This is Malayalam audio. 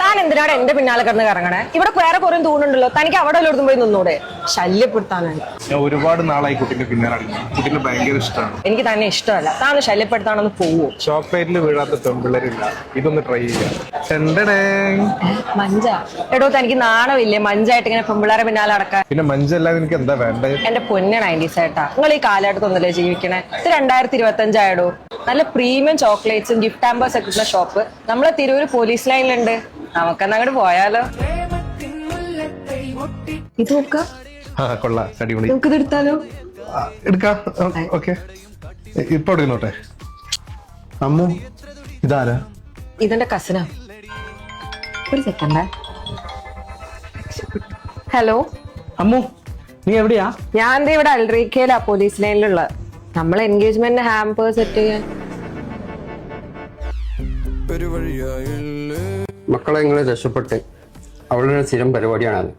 താൻ എന്തിനാണ് എന്റെ പിന്നാലെ കിടന്ന് കറങ്ങണേ? ഇവിടെ വേറെ കുറെ തൂണുണ്ടല്ലോ, തനിക്ക് അവിടെ വല്ലയിടത്തും പോയി നിന്നൂടെ? ശല്യപ്പെടുത്താനാണ്. ഞാൻ ഒരുപാട് നാളായി കുട്ടീന്റെ പിന്നാലെ കുട്ടീനെ ഭയങ്കര ഇഷ്ടമാണ്. എനിക്ക് തന്നെ ഇഷ്ടമല്ല. താൻ ശല്യപ്പെടുത്താണെന്ന് പോവോ? ചോക്ലേറ്റിൽ വീഴാത്ത പെൺപിള്ളേരില്ല, ഇതൊന്ന് ട്രൈ ചെയ്യാം. മഞ്ച എടോ, തനിക്ക് നാണമില്ലേ മഞ്ചായിട്ട് ഇങ്ങനെ പെൺപിള്ളേരെ പിന്നാലെ അടക്കാൻ? പിന്നെ മഞ്ചല്ലാതെ എനിക്ക് എന്താ വേണ്ടത്? എന്റെ പൊന്ന 90s ഏട്ടാ, നിങ്ങൾ ഈ കാലഘട്ടത്തൊന്നല്ലേ ജീവിക്കണേ? ഇത് 2025 ആയടോ. നല്ല പ്രീമിയം ചോക്ലേറ്റ്സും ഗിഫ്റ്റ് ആമ്പേഴ്സ് ഒക്കെ കിട്ടുന്ന ഷോപ്പ് നമ്മളെ തിരൂര് പോലീസ് ലൈനിലുണ്ട്. നമുക്കെന്നാ അങ്ങോട്ട് പോയാലോ? ഇത് നോക്കാം, നമുക്കിത് എടുത്താലോ? എടുക്കാം. ഓക്കെ, ഇപ്പൊ എടുക്കുന്നോട്ടെ. അമ്മു, ഇതാരാ? ഇതെന്റെ കസിനാ. ഒരു സെക്കൻഡ്. ഹലോ അമ്മു, നീ എവിടെയാ? ഞാൻ ഇവിടെ അൽറീക്കയിലാ, പോലീസ് ലൈനിലുള്ള. നമ്മൾ എൻഗേജ്മെന്റ് ഹാമ്പേഴ്സ് സെറ്റ് ചെയ്യാൻ. മക്കളെ ഇങ്ങനെ രക്ഷപ്പെട്ട് അവളുടെ സ്ഥിരം പരിപാടിയാണത്.